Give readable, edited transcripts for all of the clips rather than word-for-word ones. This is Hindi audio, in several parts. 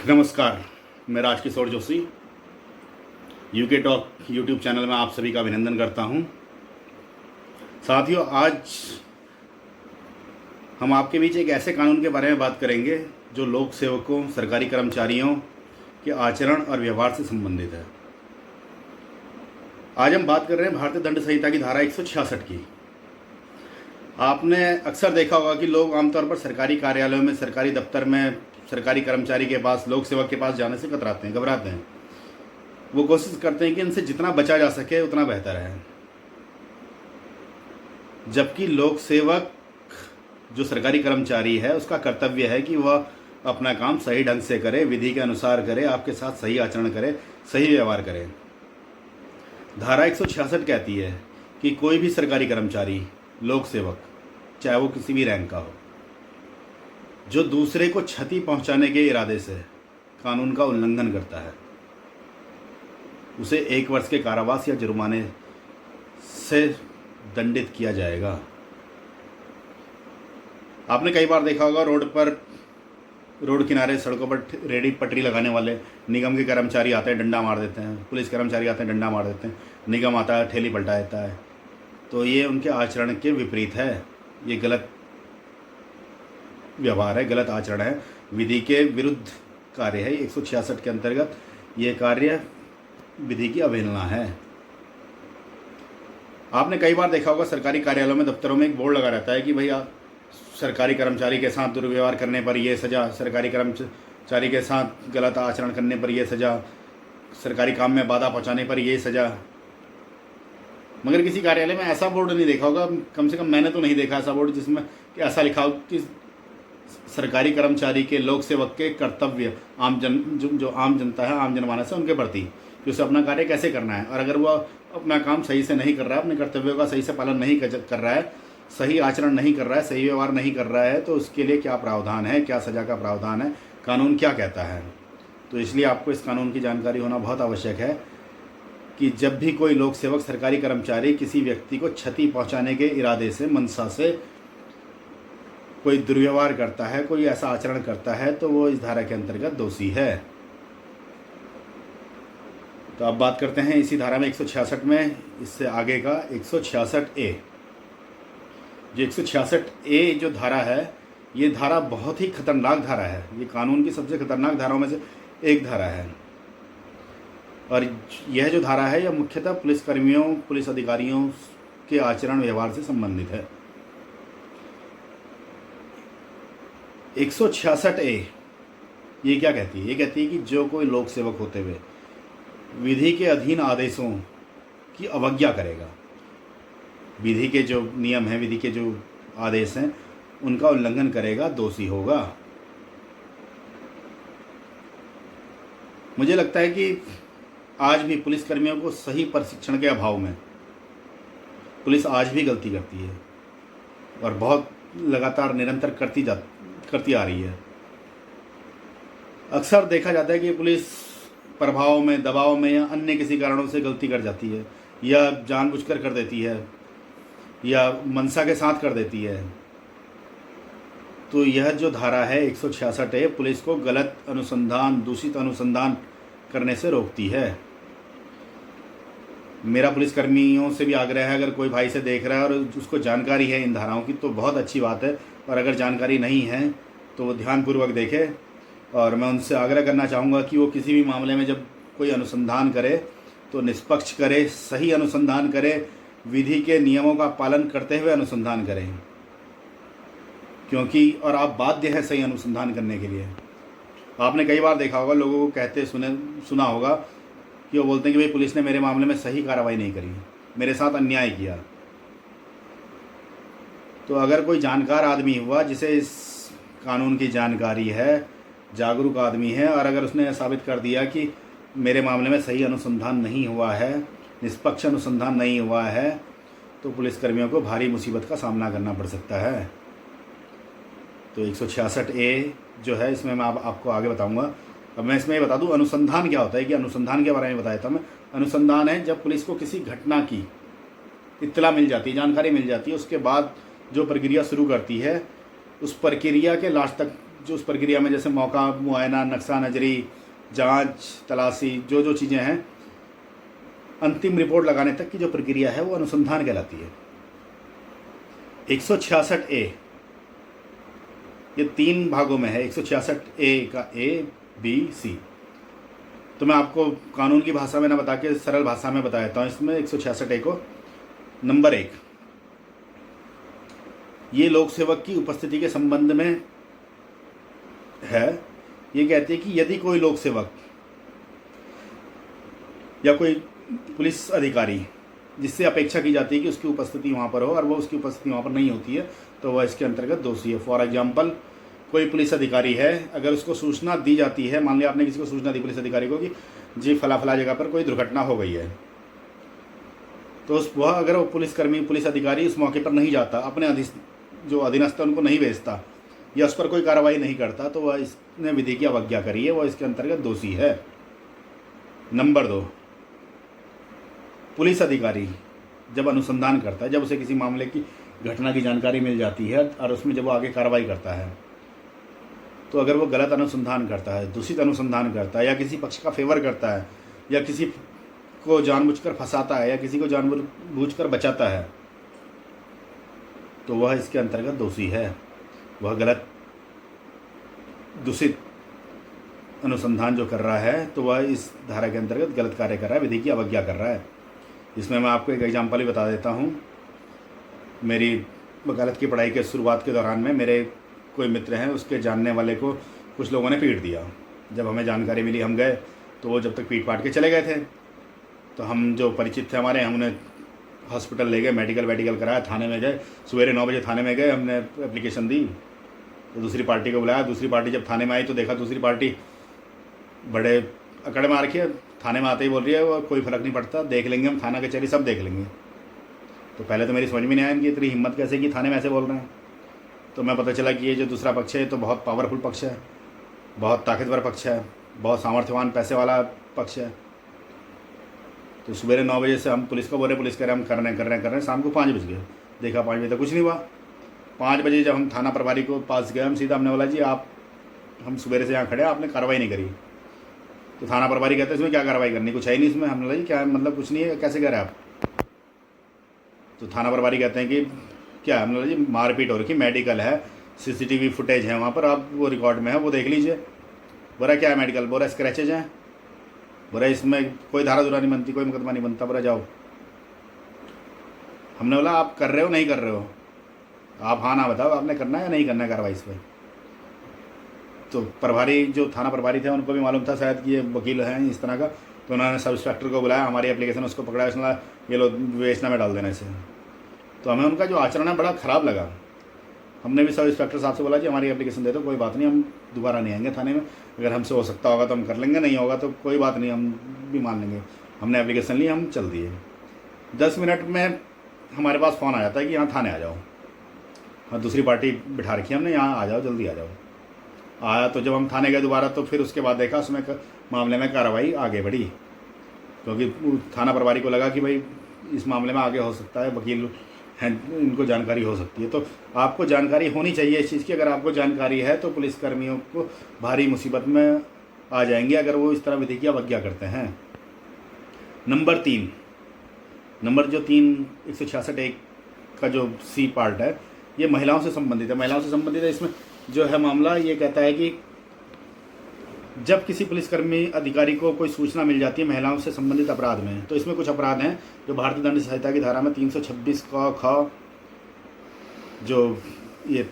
नमस्कार। मैं Rajkishore Joshi UK talk YouTube channel में आप सभी का अभिनंदन करता हूं। साथियों, आज हम आपके बीच एक ऐसे कानून के बारे में बात करेंगे जो लोक सेवकों, सरकारी कर्मचारियों के आचरण और व्यवहार से संबंधित है। आज हम बात कर रहे हैं भारतीय दंड संहिता की धारा 166 की। आपने अक्सर देखा होगा कि लोग आमतौर पर सरकारी कार्यालयों में, सरकारी दफ्तर में, सरकारी कर्मचारी के पास, लोक सेवक के पास जाने से कतराते हैं, घबराते हैं। वो कोशिश करते हैं कि इनसे जितना बचा जा सके उतना बेहतर है। जबकि लोक सेवक जो सरकारी कर्मचारी है, उसका कर्तव्य है कि वह अपना काम सही ढंग से करे, विधि के अनुसार करे, आपके साथ सही आचरण करे, सही व्यवहार करे। धारा 166 कहती है कि कोई भी सरकारी कर्मचारी, लोक सेवक, चाहे वो किसी भी रैंक का हो, जो दूसरे को क्षति पहुंचाने के इरादे से कानून का उल्लंघन करता है, उसे 1 वर्ष के कारावास या जुर्माने से दंडित किया जाएगा। आपने कई बार देखा होगा रोड किनारे, सड़कों पर रेडी पटरी लगाने वाले निगम के कर्मचारी आते हैं, डंडा मार देते हैं। पुलिस कर्मचारी आते हैं, डंडा मार देते हैं। निगम आता है, ठेली पलटा देता है। तो ये उनके आचरण के विपरीत है। ये गलत व्यवहार है, गलत आचरण है, विधि के विरुद्ध कार्य है। 166 के अंतर्गत ये कार्य विधि की अवहेलना है। आपने कई बार देखा होगा सरकारी कार्यालयों में, दफ्तरों में एक बोर्ड लगा रहता है कि भैया सरकारी कर्मचारी के साथ दुर्व्यवहार करने पर ये सज़ा, सरकारी कर्मचारी के साथ गलत आचरण करने पर यह सज़ा, सरकारी काम में बाधा पहुंचाने पर यह सज़ा। मगर किसी कार्यालय में ऐसा बोर्ड नहीं देखा होगा, कम से कम मैंने तो नहीं देखा ऐसा बोर्ड जिसमें कि ऐसा लिखा हो कि सरकारी कर्मचारी के, लोक सेवक के कर्तव्य जो आम जनता है, आम जनमानस है, उनके प्रति कि उसे अपना कार्य कैसे करना है। और अगर वह अपना काम सही से नहीं कर रहा है, अपने कर्तव्यों का सही से पालन नहीं कर रहा है, सही आचरण नहीं कर रहा है, सही व्यवहार नहीं कर रहा है, तो उसके लिए क्या प्रावधान है, क्या सज़ा का प्रावधान है, कानून क्या कहता है। तो इसलिए आपको इस कानून की जानकारी होना बहुत आवश्यक है कि जब भी कोई लोक सेवक, सरकारी कर्मचारी किसी व्यक्ति को क्षति पहुंचाने के इरादे से, मनसा से कोई दुर्व्यवहार करता है, कोई ऐसा आचरण करता है, तो वो इस धारा के अंतर्गत दोषी है। तो अब बात करते हैं इसी धारा में 166 में, इससे आगे का 166A। जो 166A जो धारा है, ये धारा बहुत ही खतरनाक धारा है। ये कानून की सबसे खतरनाक धाराओं में से एक धारा है। और यह जो धारा है, यह मुख्यतः पुलिसकर्मियों, पुलिस अधिकारियों के आचरण व्यवहार से संबंधित है। 166A ये क्या कहती है? ये कहती है कि जो कोई लोक सेवक होते हुए विधि के अधीन आदेशों की अवज्ञा करेगा, विधि के जो नियम हैं, विधि के जो आदेश हैं, उनका उल्लंघन करेगा, दोषी होगा। मुझे लगता है कि आज भी पुलिसकर्मियों को सही प्रशिक्षण के अभाव में पुलिस आज भी गलती करती है और बहुत लगातार निरंतर करती आ रही है। अक्सर देखा जाता है कि पुलिस प्रभाव में, दबाव में या अन्य किसी कारणों से गलती कर जाती है, या जानबूझकर कर देती है, या मनसा के साथ कर देती है। तो यह जो धारा है 166A, पुलिस को गलत अनुसंधान, दूषित अनुसंधान करने से रोकती है। मेरा पुलिसकर्मियों से भी आग्रह है, अगर कोई भाई से देख रहा है और उसको जानकारी है इन धाराओं की, तो बहुत अच्छी बात है। और अगर जानकारी नहीं है तो वो ध्यानपूर्वक देखे। और मैं उनसे आग्रह करना चाहूँगा कि वो किसी भी मामले में जब कोई अनुसंधान करे तो निष्पक्ष करे, सही अनुसंधान करे, विधि के नियमों का पालन करते हुए अनुसंधान करें, क्योंकि और आप बाध्य हैं सही अनुसंधान करने के लिए। आपने कई बार देखा होगा, लोगों को कहते सुना होगा कि वो बोलते हैं कि भाई पुलिस ने मेरे मामले में सही कार्रवाई नहीं करी, मेरे साथ अन्याय किया। तो अगर कोई जानकार आदमी हुआ, जिसे इस कानून की जानकारी है, जागरूक आदमी है, और अगर उसने साबित कर दिया कि मेरे मामले में सही अनुसंधान नहीं हुआ है, निष्पक्ष अनुसंधान नहीं हुआ है, तो पुलिसकर्मियों को भारी मुसीबत का सामना करना पड़ सकता है। तो 166A जो है, इसमें मैं आपको आगे बताऊंगा। अब मैं इसमें ये बता दूं अनुसंधान क्या होता है, कि अनुसंधान के बारे में बताया था मैं। अनुसंधान है जब पुलिस को किसी घटना की इत्तला मिल जाती है, जानकारी मिल जाती है, उसके बाद जो प्रक्रिया शुरू करती है, उस प्रक्रिया के लास्ट तक जो उस प्रक्रिया में जैसे मौका मुआयना, नक्शा नजरी, जांच, तलाशी, जो जो चीज़ें हैं, अंतिम रिपोर्ट लगाने तक की जो प्रक्रिया है वो अनुसंधान कहलाती है। 166A ये 3 भागों में है। 166A का A, B, C। तो मैं आपको कानून की भाषा में ना बता के सरल भाषा में बता देता हूँ। इसमें 166A को नंबर 1, ये लोक सेवक की उपस्थिति के संबंध में है। ये कहती है कि यदि कोई लोक सेवक या कोई पुलिस अधिकारी जिससे अपेक्षा की जाती है कि उसकी उपस्थिति वहाँ पर हो और वो उसकी उपस्थिति वहाँ पर नहीं होती है, तो वह इसके अंतर्गत दोषी है। फॉर एग्जाम्पल, कोई पुलिस अधिकारी है, अगर उसको सूचना दी जाती है, मान लिया आपने किसी को सूचना दी पुलिस अधिकारी को कि जी फला फला जगह पर कोई दुर्घटना हो गई है, तो वह अगर वो पुलिसकर्मी, पुलिस अधिकारी उस मौके पर नहीं जाता, अपने जो अधीनस्थ उनको नहीं भेजता या उस पर कोई कार्रवाई नहीं करता, तो वह इसने विधि की अवज्ञा करी है, वह इसके अंतर्गत दोषी है। नंबर 2, पुलिस अधिकारी जब अनुसंधान करता है, जब उसे किसी मामले की घटना की जानकारी मिल जाती है और उसमें जब वो आगे कार्रवाई करता है, तो अगर वो गलत अनुसंधान करता है, दूषित अनुसंधान करता है, या किसी पक्ष का फेवर करता है, या किसी को जानबूझकर फंसाता है, या किसी को जानबूझकर बचाता है, तो वह इसके अंतर्गत दोषी है। वह गलत दूषित अनुसंधान जो कर रहा है, तो वह इस धारा के अंतर्गत गलत कार्य कर रहा है, विधि की अवज्ञा कर रहा है। इसमें मैं आपको एक एग्जाम्पल भी बता देता हूँ। मेरी वकालत की पढ़ाई के शुरुआत के दौरान में मेरे कोई मित्र हैं, उसके जानने वाले को कुछ लोगों ने पीट दिया। जब हमें जानकारी मिली, हम गए, तो वो जब तक पीट पाट के चले गए थे, तो हम जो परिचित थे हमारे, हम उन्हें हॉस्पिटल ले गए, मेडिकल कराया, थाने में गए। सवेरे 9 बजे थाने में गए, हमने एप्लीकेशन दी, तो दूसरी पार्टी को बुलाया। दूसरी पार्टी जब थाने में आई तो देखा दूसरी पार्टी बड़े अकड़ मार के थाने में आते ही बोल रही है वो कोई फ़र्क नहीं पड़ता, देख लेंगे हम, थाना कचहरी सब देख लेंगे। तो पहले तो मेरी समझ में नहीं आया इनकी इतनी हिम्मत कैसे कि थाने में ऐसे बोल रहे हैं। तो मैं पता चला कि ये जो दूसरा पक्ष है तो बहुत पावरफुल पक्ष है, बहुत ताकतवर पक्ष है, बहुत सामर्थ्यवान पैसे वाला पक्ष है। तो सुबह 9 बजे से हम पुलिस को बोल रहे, पुलिस कह रहे हम कर रहे हैं। शाम को 5 बज गए, देखा 5 बजे तक कुछ नहीं हुआ। 5 बजे जब हम थाना प्रभारी को पास गए, हम सीधा हमने बोला जी आप, हम सुबह से यहाँ खड़े हैं, आपने कार्रवाई नहीं करी। तो थाना प्रभारी कहते हैं इसमें क्या कार्रवाई करनी, कुछ है ही नहीं इसमें। हमने बोला जी क्या मतलब कुछ नहीं है, कैसे कह रहे हैं आप। तो थाना प्रभारी कहते हैं कि क्या है, हमने बोला जी मारपीट हो रखी, मेडिकल है, सीसीटीवी फुटेज है वहाँ पर, आप वो रिकॉर्ड में है, वो देख लीजिए। बोला क्या है मेडिकल, बोला स्क्रैचेज हैं, बोला इसमें कोई धारा धुरा नहीं बनती, कोई मुकदमा नहीं बनता, बोला जाओ। हमने बोला आप कर रहे हो नहीं कर रहे हो, आप हाँ ना बताओ, आपने करना है या नहीं करना है कार्रवाई इस पर। तो प्रभारी जो थाना प्रभारी थे उनको भी मालूम था शायद कि ये वकील हैं इस तरह का, तो उन्होंने सब इंस्पेक्टर को बुलाया, हमारी एप्लीकेशन उसको पकड़ा, उसने ये लो वेचना में डाल देने से। तो हमें उनका जो आचरण है बड़ा ख़राब लगा। हमने भी सब इंस्पेक्टर साहब से बोला कि हमारी एप्लीकेशन दे दो, कोई बात नहीं, हम दोबारा नहीं आएंगे थाने में, अगर हमसे हो सकता होगा तो हम कर लेंगे, नहीं होगा तो कोई बात नहीं, हम भी मान लेंगे। हमने एप्लीकेशन ली, हम चल दिए। 10 मिनट में हमारे पास फ़ोन आ जाता है कि यहाँ थाने आ जाओ, हाँ दूसरी पार्टी बिठा रखी है हमने, यहाँ आ जाओ, जल्दी आ जाओ। आया तो जब हम थाने गए दोबारा, तो फिर उसके बाद देखा उसमें मामले में कार्रवाई आगे बढ़ी, क्योंकि थाना प्रभारी को लगा कि भाई इस मामले में आगे हो सकता है, वकील हैं, इनको जानकारी हो सकती है। तो आपको जानकारी होनी चाहिए इस चीज़ की। अगर आपको जानकारी है तो पुलिसकर्मियों को भारी मुसीबत में आ जाएंगे अगर वो इस तरह विधि की अवज्ञा करते हैं। नंबर 3, नंबर जो 3 166A का जो C पार्ट है, ये महिलाओं से संबंधित है। महिलाओं से संबंधित है। इसमें जो है मामला ये कहता है कि जब किसी पुलिसकर्मी अधिकारी को कोई सूचना मिल जाती है महिलाओं से संबंधित अपराध में, तो इसमें कुछ अपराध हैं जो भारतीय दंड संहिता की धारा में 326 का ख, जो ये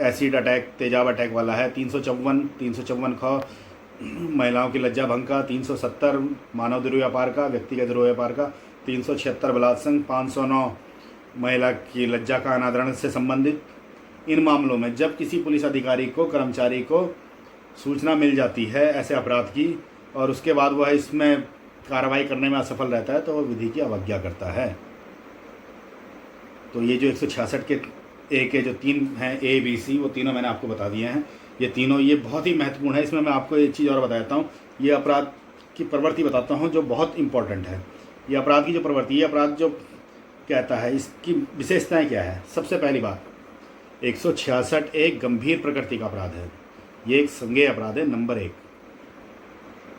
एसिड अटैक, तेजाब अटैक वाला है, 354 ख महिलाओं की लज्जा भंग का, 370 मानव दुर्व्यापार का, व्यक्तिगत दुर्व्यापार का, 376 बलात्संग, 509 महिला की लज्जा का अनादरण से संबंधित। इन मामलों में जब किसी पुलिस अधिकारी को, कर्मचारी को सूचना मिल जाती है ऐसे अपराध की और उसके बाद वह इसमें कार्रवाई करने में असफल रहता है, तो वह विधि की अवज्ञा करता है। तो ये जो 166 के ए के जो 3 हैं A, B, C, वो तीनों मैंने आपको बता दिए हैं। ये तीनों ये बहुत ही महत्वपूर्ण है। इसमें मैं आपको एक चीज़ और बताता हूँ, ये अपराध की प्रवृत्ति बताता हूँ जो बहुत इंपॉर्टेंट है। ये अपराध की जो प्रवृत्ति, ये अपराध जो कहता है, इसकी विशेषताएं क्या है। सबसे पहली बात, 166 एक गंभीर प्रकृति का अपराध है, ये एक संज्ञेय अपराध है, नंबर 1।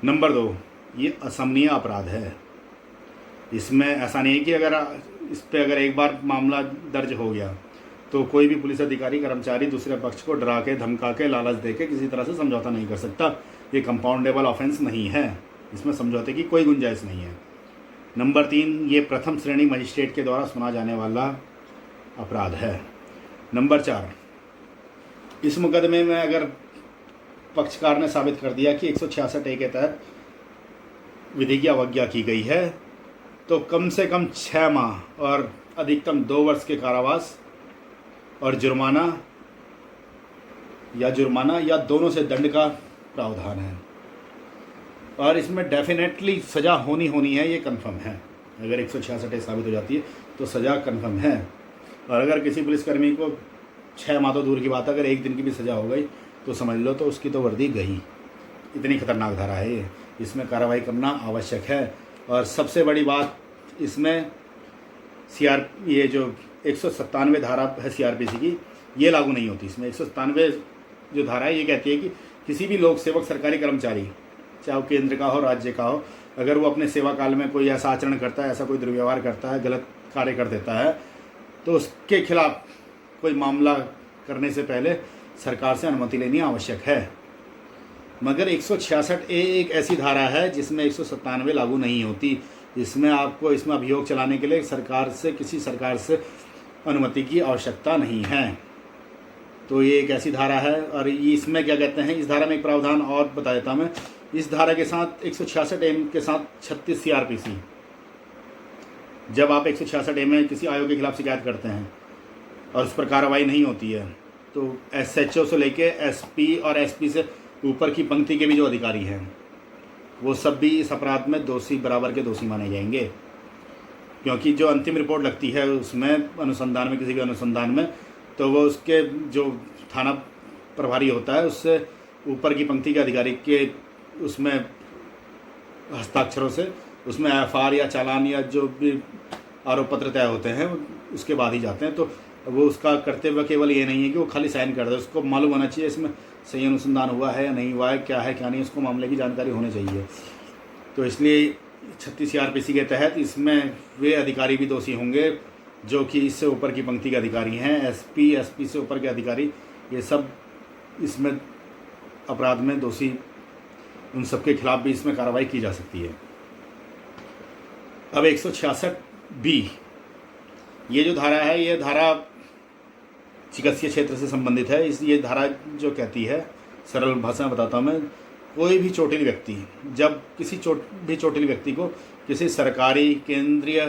नंबर 2, ये असमनीय अपराध है। इसमें ऐसा नहीं है कि अगर इस पर अगर एक बार मामला दर्ज हो गया तो कोई भी पुलिस अधिकारी कर्मचारी दूसरे पक्ष को डरा के, धमका के, लालच दे के किसी तरह से समझौता नहीं कर सकता। ये कंपाउंडेबल ऑफेंस नहीं है, इसमें समझौते की कोई गुंजाइश नहीं है। नंबर 3, ये प्रथम श्रेणी मजिस्ट्रेट के द्वारा सुना जाने वाला अपराध है। नंबर 4, इस मुकदमे में अगर पक्षकार ने साबित कर दिया कि 166A के तहत विधि की अवज्ञा की गई है तो कम से कम 6 माह और अधिकतम 2 वर्ष के कारावास और जुर्माना या दोनों से दंड का प्रावधान है। और इसमें डेफिनेटली सज़ा होनी है, ये कंफर्म है। अगर 166A साबित हो जाती है तो सज़ा कंफर्म है। और अगर किसी पुलिसकर्मी को 6 माह तो दूर की बात है, अगर 1 दिन की भी सज़ा हो गई तो समझ लो तो उसकी तो वर्दी गई। इतनी खतरनाक धारा है ये, इसमें कार्रवाई करना आवश्यक है। और सबसे बड़ी बात इसमें ये जो 197 धारा है CRPC की, ये लागू नहीं होती। इसमें 197 जो धारा है ये कहती है कि किसी भी लोक सेवक सरकारी कर्मचारी, चाहे वो केंद्र का हो, राज्य का हो, अगर वो अपने सेवा काल में कोई ऐसा आचरण करता है, ऐसा कोई दुर्व्यवहार करता है, गलत कार्य कर देता है, तो उसके खिलाफ कोई मामला करने से पहले सरकार से अनुमति लेनी आवश्यक है। मगर 166A एक ऐसी धारा है जिसमें 197 लागू नहीं होती। इसमें आपको इसमें अभियोग चलाने के लिए किसी सरकार से अनुमति की आवश्यकता नहीं है। तो ये एक ऐसी धारा है। और इसमें क्या कहते हैं, इस धारा में एक प्रावधान और बता देता मैं। इस धारा के साथ 166A के साथ 36 CRPC, जब आप 166A में किसी आयोग के खिलाफ शिकायत करते हैं और उस पर कार्रवाई नहीं होती है तो SHO से लेके SP और SP से ऊपर की पंक्ति के भी जो अधिकारी हैं वो सब भी इस अपराध में बराबर के दोषी माने जाएंगे। क्योंकि जो अंतिम रिपोर्ट लगती है उसमें अनुसंधान में, किसी भी अनुसंधान में, तो वो उसके जो थाना प्रभारी होता है उससे ऊपर की पंक्ति के अधिकारी के उसमें हस्ताक्षरों से उसमें FR या चालान या जो भी आरोप पत्र तय होते हैं उसके बाद ही जाते हैं। तो वो उसका करते हुए केवल ये नहीं है कि वो खाली साइन कर दे, उसको मालूम होना चाहिए इसमें सही अनुसंधान हुआ है या नहीं हुआ है, क्या है क्या नहीं, उसको मामले की जानकारी होनी चाहिए। तो इसलिए 36 CRPC के तहत इसमें वे अधिकारी भी दोषी होंगे जो कि इससे ऊपर की पंक्ति के अधिकारी हैं। SP से ऊपर के अधिकारी, ये सब इसमें अपराध में दोषी, उन सब के खिलाफ भी इसमें कार्रवाई की जा सकती है। अब 166B, ये जो धारा है, ये धारा चिकित्सीय क्षेत्र से संबंधित है। ये धारा जो कहती है, सरल भाषा में बताता हूँ मैं, कोई भी चोटिल व्यक्ति जब किसी चोटिल व्यक्ति को किसी सरकारी, केंद्रीय,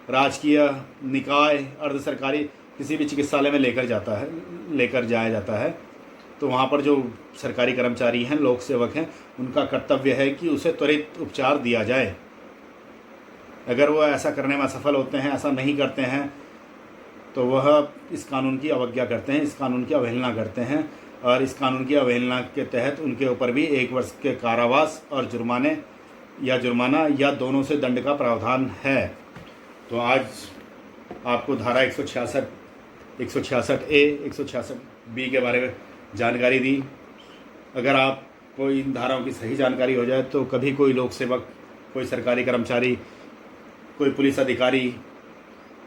राजकीय, निकाय, अर्ध सरकारी किसी भी चिकित्सालय में लेकर जाया जाता है तो वहाँ पर जो सरकारी कर्मचारी हैं, लोक सेवक हैं, उनका कर्तव्य है कि उसे त्वरित उपचार दिया जाए। अगर वो ऐसा करने में असफल होते हैं, ऐसा नहीं करते हैं, तो वह इस कानून की अवज्ञा करते हैं, इस कानून की अवहेलना करते हैं। और इस कानून की अवहेलना के तहत उनके ऊपर भी 1 वर्ष के कारावास और जुर्माना या दोनों से दंड का प्रावधान है। तो आज आपको धारा 166A, 166B के बारे में जानकारी दी। अगर आपको इन धाराओं की सही जानकारी हो जाए तो कभी कोई लोक सेवक, कोई सरकारी कर्मचारी, कोई पुलिस अधिकारी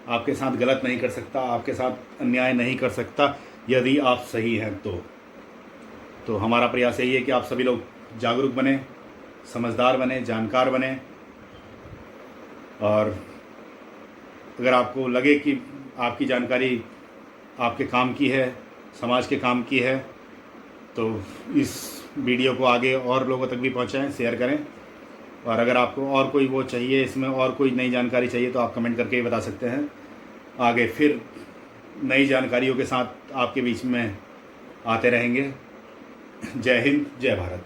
आपके साथ गलत नहीं कर सकता, आपके साथ अन्याय नहीं कर सकता यदि आप सही हैं। तो हमारा प्रयास यही है कि आप सभी लोग जागरूक बने, समझदार बने, जानकार बने। और अगर आपको लगे कि आपकी जानकारी आपके काम की है, समाज के काम की है, तो इस वीडियो को आगे और लोगों तक भी पहुंचाएं, शेयर करें। और अगर आपको और कोई वो चाहिए, इसमें और कोई नई जानकारी चाहिए, तो आप कमेंट करके ही बता सकते हैं। आगे फिर नई जानकारियों के साथ आपके बीच में आते रहेंगे। जय हिंद, जय भारत।